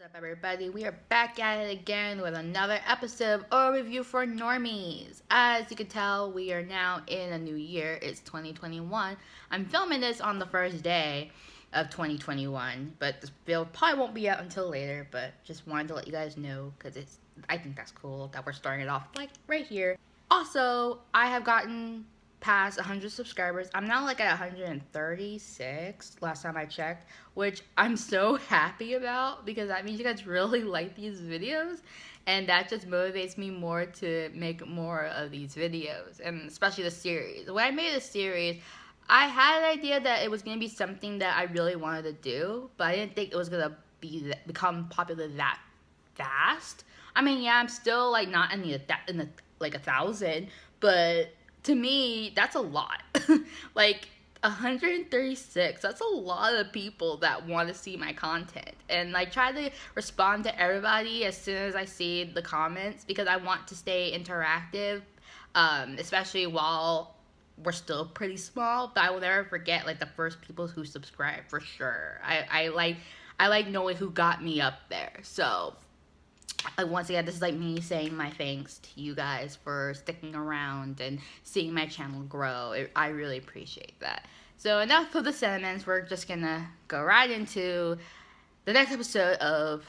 up, everybody? We are back at it again with another episode of review for Normies. As you can tell, we are now in a new year. It's 2021. I'm filming this on the first day of 2021, but this video probably won't be out until later. But just wanted to let you guys know because I think that's cool that we're starting it off like right here. Also, I have gotten past 100 subscribers. I'm now like at 136 last time I checked, which I'm so happy about because that means you guys really like these videos, and that just motivates me more to make more of these videos, and especially the series. When I made the series, I had an idea that it was going to be something that I really wanted to do, but I didn't think it was going to become popular that fast. I mean, yeah, I'm still like not in the like 1,000, but to me, that's a lot. Like 136, that's a lot of people that want to see my content. And I try to respond to everybody as soon as I see the comments because I want to stay interactive, especially while we're still pretty small. But I will never forget like the first people who subscribed for sure. I like knowing who got me up there. So once again, this is like me saying my thanks to you guys for sticking around and seeing my channel grow. I really appreciate that. So enough of the sentiments. We're just gonna go right into the next episode of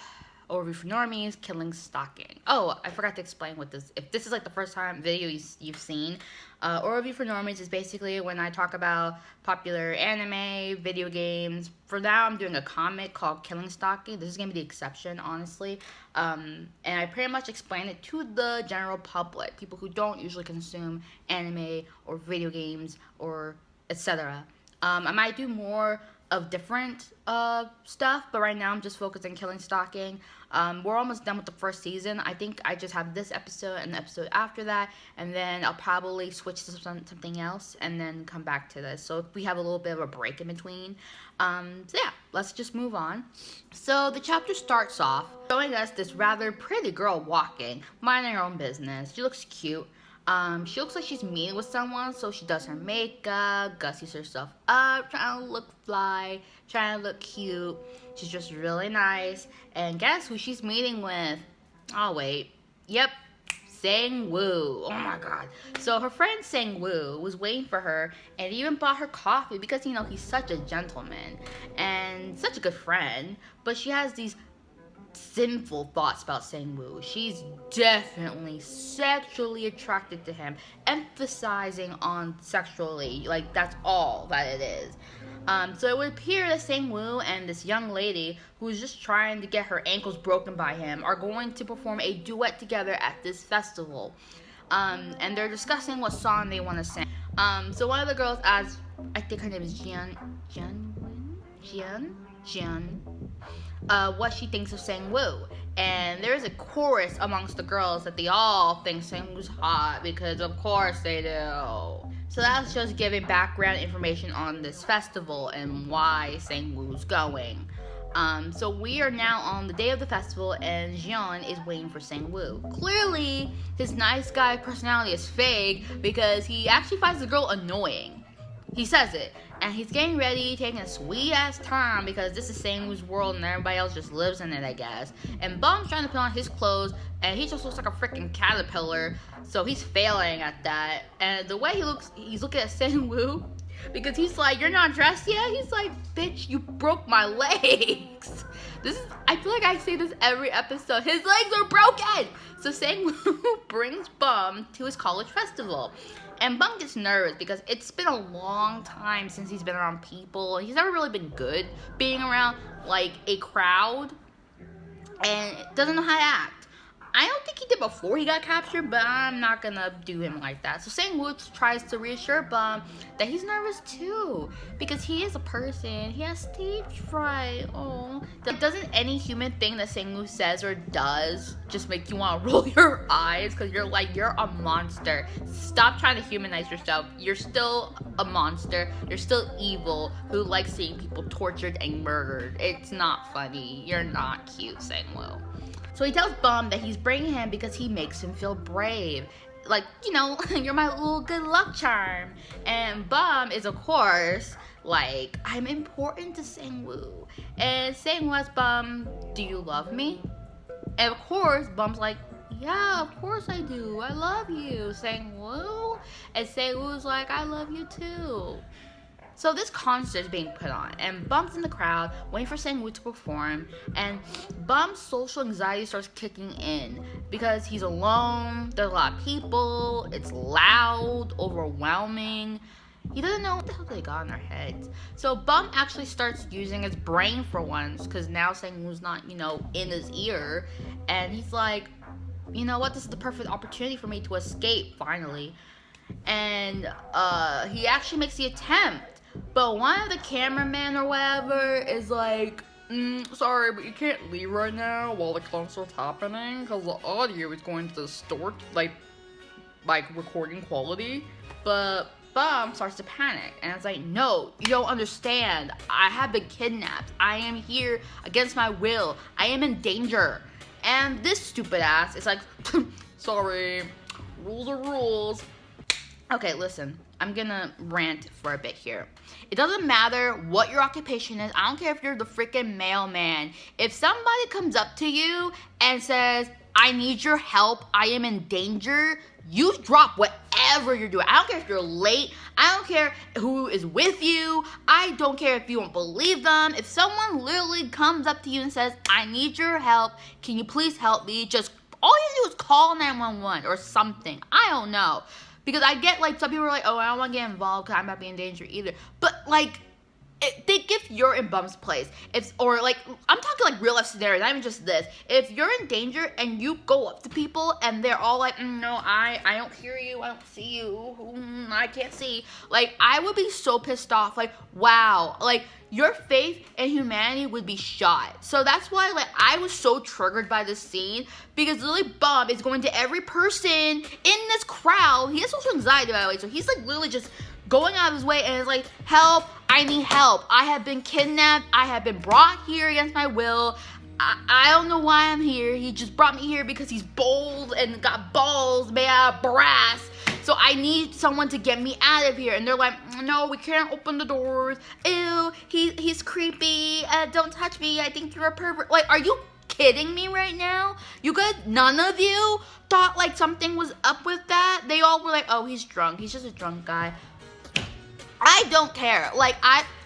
Overview for Normies, Killing Stalking. Oh, I forgot to explain what this, if this is like the first time video you've seen. Overview for Normies is basically when I talk about popular anime, video games. For now, I'm doing a comic called Killing Stalking. This is going to be the exception, honestly. And I pretty much explain it to the general public, people who don't usually consume anime or video games or etc. I might do more of different stuff, but right now I'm just focused on Killing Stalking. We're almost done with the first season. I think I just have this episode and the episode after that, and then I'll probably switch to something else and then come back to this. So we have a little bit of a break in between. So yeah, let's just move on. So the chapter starts off showing us this rather pretty girl walking, minding her own business. She looks cute. She looks like she's meeting with someone, so she does her makeup, gussies herself up, trying to look fly, trying to look cute. She's just really nice. And guess who she's meeting with? Oh, wait. Yep. Sangwoo. Oh my god. So her friend Sangwoo was waiting for her and even bought her coffee because, you know, he's such a gentleman and such a good friend. But she has these sinful thoughts about Sangwoo. She's definitely sexually attracted to him, emphasizing on sexually, like that's all that it is. So it would appear that Sangwoo and this young lady who's just trying to get her ankles broken by him are going to perform a duet together at this festival. And they're discussing what song they want to sing. So one of the girls asks, I think her name is Jian, what she thinks of Sangwoo. And there's a chorus amongst the girls that they all think Sangwoo's hot because of course they do. So that's just giving background information on this festival and why Sangwoo's going. So we are now on the day of the festival and Jian is waiting for Sangwoo. Clearly, his nice guy personality is fake because he actually finds the girl annoying. He says it, and he's getting ready, taking a sweet-ass time because this is Sangwoo's world and everybody else just lives in it, I guess. And Bum's trying to put on his clothes, and he just looks like a freaking caterpillar, so he's failing at that. And the way he looks, he's looking at Sangwoo because he's like, you're not dressed yet? He's like, bitch, you broke my legs. I feel like I say this every episode. His legs are broken! So Sangwoo brings Bum to his college festival. And Bum gets nervous because it's been a long time since he's been around people. He's never really been good being around, like, a crowd. And doesn't know how to act. I don't think he did before he got captured, but I'm not gonna do him like that. So Sangwoo tries to reassure Bum that he's nervous too, because he is a person. He has stage fright. Oh, doesn't any human thing that Sangwoo says or does just make you want to roll your eyes? Because you're like, you're a monster. Stop trying to humanize yourself. You're still a monster. You're still evil who likes seeing people tortured and murdered. It's not funny. You're not cute, Sangwoo. So he tells Bum that he's bringing him because he makes him feel brave. Like, you know, you're my little good luck charm. And Bum is, of course, like, I'm important to Sangwoo. And Sangwoo asks Bum, do you love me? And of course, Bum's like, yeah, of course I do. I love you, Sangwoo. And Sangwoo's like, I love you too. So this concert is being put on, and Bum's in the crowd waiting for Sangwoo to perform, and Bum's social anxiety starts kicking in because he's alone, there's a lot of people, it's loud, overwhelming. He doesn't know what the hell they got in their heads. So Bum actually starts using his brain for once, because now Sangwoo's not, in his ear, and he's like, you know what, this is the perfect opportunity for me to escape, finally. And he actually makes the attempt. But one of the cameramen or whatever is like, sorry, but you can't leave right now while the concert's happening, because the audio is going to distort, like recording quality. But Bum starts to panic, and it's like, no, you don't understand. I have been kidnapped. I am here against my will. I am in danger. And this stupid ass is like, sorry, rules are rules. Okay, listen, I'm gonna rant for a bit here. It doesn't matter what your occupation is. I don't care if you're the freaking mailman. If somebody comes up to you and says, I need your help, I am in danger, you drop whatever you're doing. I don't care if you're late. I don't care who is with you. I don't care if you don't believe them. If someone literally comes up to you and says, I need your help, can you please help me? Just, all you do is call 911 or something. I don't know. Because I get, like, some people are like, oh, I don't want to get involved because I'm not being in danger either. But, like, think if you're in Bum's place. Or, like, I'm talking, like, real life scenarios, not even just this. If you're in danger and you go up to people and they're all like, no, I don't hear you, I don't see you, I can't see. Like, I would be so pissed off. Like, wow. Like, your faith in humanity would be shot. So that's why, like, I was so triggered by this scene, because literally Bum is going to every person in this crowd. He has social anxiety, by the way, so he's, like, literally just going out of his way and is like, help, I need help. I have been kidnapped. I have been brought here against my will. I don't know why I'm here. He just brought me here because he's bold and got balls made out of brass. So I need someone to get me out of here. And they're like, no, we can't open the doors. Ew, he's creepy. Don't touch me. I think you're a pervert. Like, are you kidding me right now? You guys, none of you thought, like, something was up with that? They all were like, oh, he's drunk. He's just a drunk guy. I don't care. Like,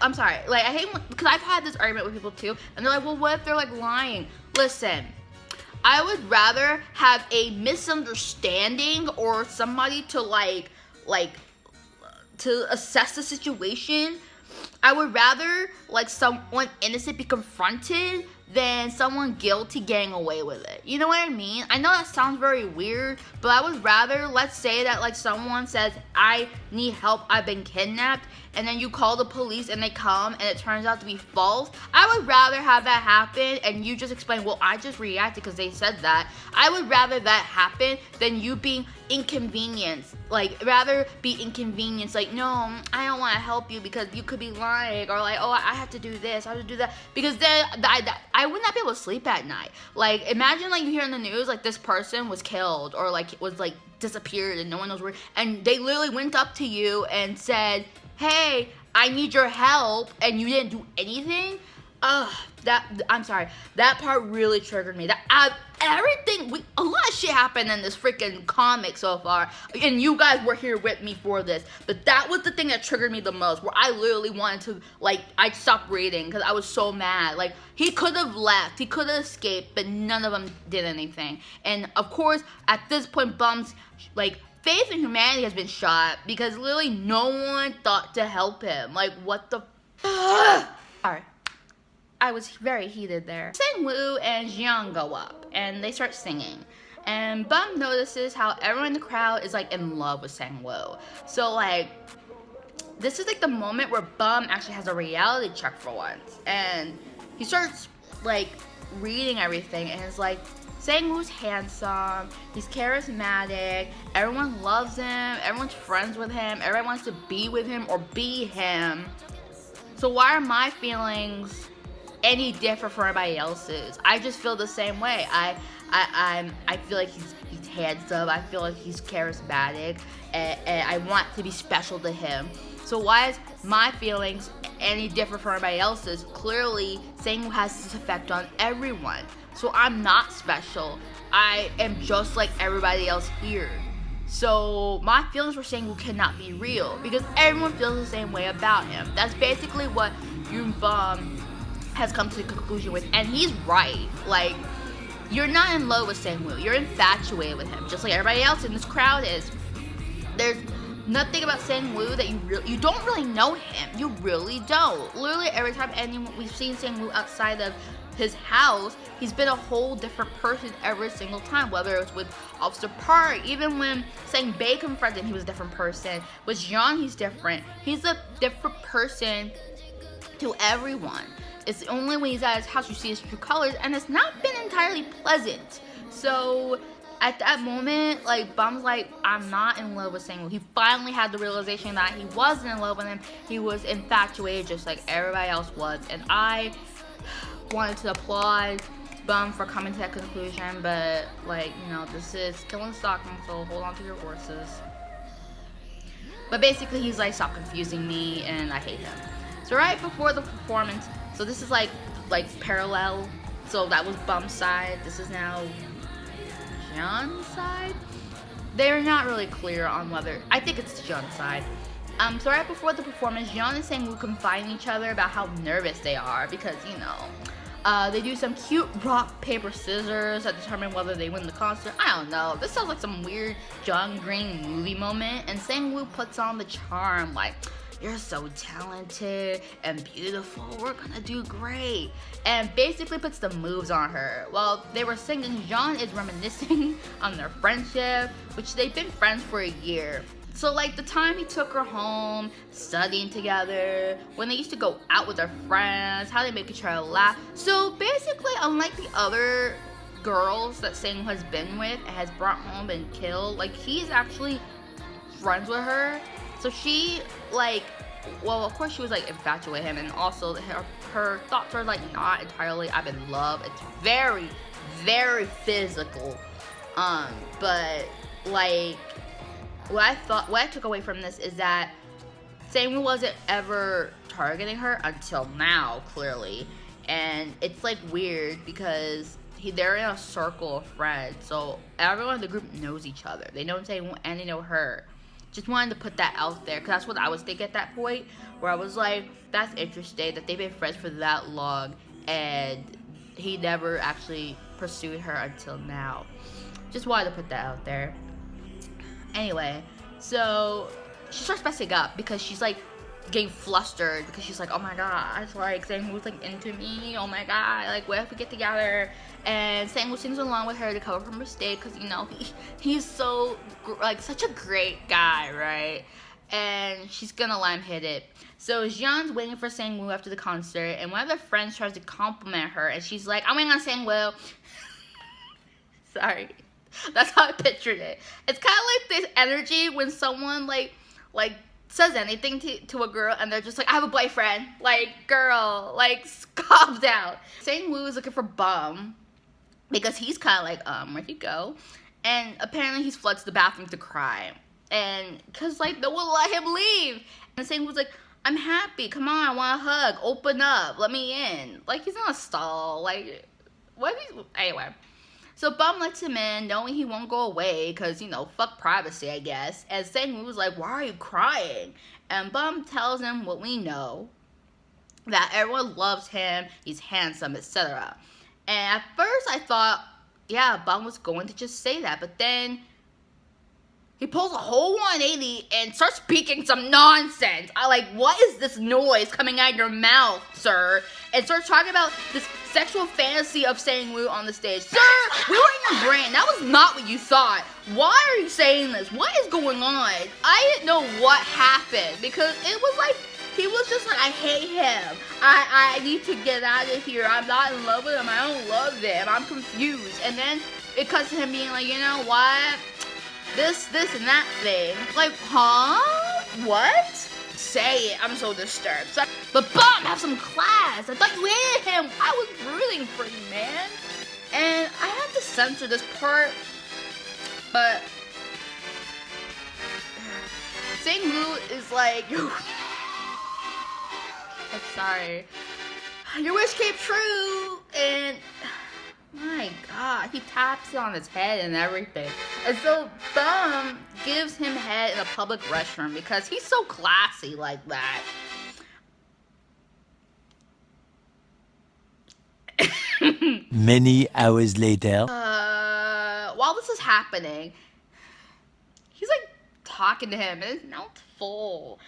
I'm sorry. Like, I hate, because I've had this argument with people too, and they're like, well, what if they're, like, lying? Listen, I would rather have a misunderstanding or somebody to, to assess the situation. I would rather, like, someone innocent be confronted than someone guilty getting away with it. You know what I mean? I know that sounds very weird, but I would rather, let's say that, like, someone says, I need help, I've been kidnapped, and then you call the police and they come and it turns out to be false. I would rather have that happen and you just explain, well, I just reacted because they said that. I would rather that happen than you being inconvenienced. Like, rather be inconvenienced. Like, no, I don't want to help you because you could be lying. Or like, oh, I have to do this, I have to do that. Because then I would not be able to sleep at night. Like, imagine, like, you hear in the news, like, this person was killed or, like, was, like, disappeared and no one knows where. And they literally went up to you and said, hey, I need your help, and you didn't do anything. I'm sorry. That part really triggered me. A lot of shit happened in this freaking comic so far, and you guys were here with me for this. But that was the thing that triggered me the most, where I literally wanted to, like, I stopped reading because I was so mad. Like, he could have left, he could have escaped, but none of them did anything. And of course, at this point, Bum's, like, faith in humanity has been shot because literally no one thought to help him. Like, what the Alright. I was very heated there. Sangwoo and Jiang go up and they start singing. And Bum notices how everyone in the crowd is, like, in love with Sangwoo. So, like, this is, like, the moment where Bum actually has a reality check for once. And he starts, like, reading everything and is like, Sangwoo's handsome, he's charismatic, everyone loves him, everyone's friends with him, everyone wants to be with him or be him. So why are my feelings any different from everybody else's? I just feel the same way. I feel like he's handsome, I feel like he's charismatic, and I want to be special to him. So why is my feelings any different from everybody else's. Clearly, Sangwoo has this effect on everyone. So I'm not special. I am just like everybody else here. So my feelings for Sangwoo cannot be real because everyone feels the same way about him. That's basically what Yoonbum has come to the conclusion with, and he's right. Like, you're not in love with Sangwoo, you're infatuated with him, just like everybody else in this crowd is. There's nothing about Sangwoo that you don't really know him. You really don't. Literally every time we've seen Sangwoo outside of his house, he's been a whole different person every single time. Whether it's with Officer Park, even when Sang Bae confronted him, he was a different person. With Jeon, he's different. He's a different person to everyone. It's only when he's at his house you see his true colors, and it's not been entirely pleasant. So at that moment, like, Bum's like, I'm not in love with Sangwoo. He finally had the realization that he wasn't in love with him. He was infatuated just like everybody else was. And I wanted to applaud Bum for coming to that conclusion, but, like, you know, this is killing Stalking, so hold on to your horses. But basically, he's like, stop confusing me, and I hate him. So right before the performance, so this is like parallel. So that was Bum's side. This is now Jeon's side. They're not really clear on whether. I think it's Jeon's side. So right before the performance, Jeon and Sangwoo confide in each other about how nervous they are because, you know, they do some cute rock, paper, scissors that determine whether they win the concert. I don't know. This sounds like some weird John Green movie moment. And Sangwoo puts on the charm like, you're so talented and beautiful. We're gonna do great. And basically puts the moves on her. While they were singing, Jeon is reminiscing on their friendship, which they've been friends for a year. So, like, the time he took her home, studying together, when they used to go out with their friends, how they make each other laugh. So, basically, unlike the other girls that Sangwoo has been with and has brought home and killed, like, he's actually friends with her. So she, like, well, of course she was, like, infatuated with him, and also her thoughts are, like, not entirely I'm in love. It's very, very physical. But, like, what I took away from this is that Sangwoo wasn't ever targeting her until now, clearly. And it's, like, weird because they're in a circle of friends. So everyone in the group knows each other. They know Sangwoo and they know her. Just wanted to put that out there because that's what I was thinking at that point, where I was like, that's interesting that they've been friends for that long and he never actually pursued her until now. Just wanted to put that out there. Anyway, so she starts messing up because she's like getting flustered because she's like, oh my god, like Sangwoo's like into me, oh my god, like what if we get together? And Sangwoo sings along with her to cover her mistake because, you know, he's so like such a great guy, right? And she's gonna let him hit it. So Jeon's waiting for Sangwoo after the concert, and one of their friends tries to compliment her, and she's like, I'm waiting on Sangwoo. Sorry. That's how I pictured it. It's kind of like this energy when someone like says anything to a girl and they're just like, I have a boyfriend. Like, girl, like, calm down. Sangwoo is looking for Bum because he's kind of like, where'd he go? And apparently he's fled to the bathroom to cry. And because, like, no one let him leave. And Sangwoo's like, I'm happy. Come on, I want a hug. Open up. Let me in. Like, he's in a stall. Like, what if he's... Anyway. So Bum lets him in, knowing he won't go away, because, you know, fuck privacy, I guess. And Sangwoo was like, why are you crying? And Bum tells him what we know, that everyone loves him, he's handsome, etc. And at first I thought, yeah, Bum was going to just say that, but then he pulls a whole 180 and starts speaking some nonsense. I like, what is this noise coming out of your mouth, sir? And starts talking about this sexual fantasy of Sangwoo on the stage. Sir, we were in your brain. That was not what you thought. Why are you saying this? What is going on? I didn't know what happened because it was like, he was just like, I hate him. I need to get out of here. I'm not in love with him. I don't love him. I'm confused. And then it cuts to him being like, you know what? This, and that thing. Like, huh? What? Say it. I'm so disturbed. But Bum, have some class. I thought you hated him. I was rooting for you, man. And I had to censor this part. But Sangwoo is like, I'm sorry. Your wish came true, and my God, he taps it on his head and everything. And so Bum gives him head in a public restroom because he's so classy like that. Many hours later. While this is happening, he's like talking to him, and his mouth's full.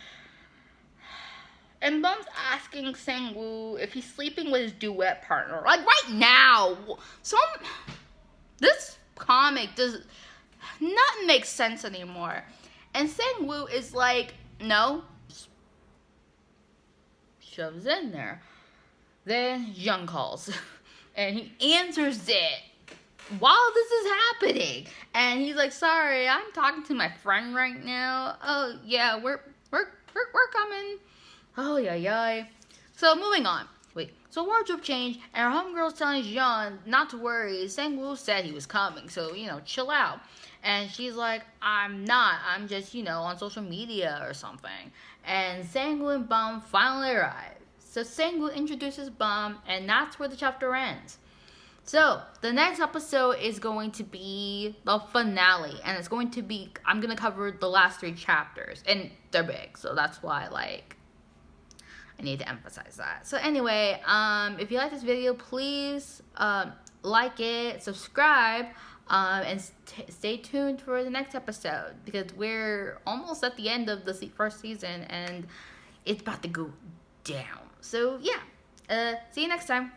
And Bum's asking Sangwoo if he's sleeping with his duet partner. Like right now. This comic does not make sense anymore. And Sangwoo is like, no. Shoves in there. Then Young calls. And he answers it while this is happening. And he's like, sorry, I'm talking to my friend right now. Oh yeah, we're coming. Oh, yeah. So, moving on. Wait, so wardrobe change, and our homegirl's telling Jean not to worry. Sangwoo said he was coming, so, chill out. And she's like, I'm not. I'm just, on social media or something. And Sangwoo and Bum finally arrive. So, Sangwoo introduces Bum, and that's where the chapter ends. So, the next episode is going to be the finale, and it's going to be, I'm going to cover the last 3 chapters, and they're big, so that's why, I need to emphasize that. So anyway, if you like this video, please like it, subscribe, and stay tuned for the next episode, because we're almost at the end of the first season, and it's about to go down. So yeah, see you next time.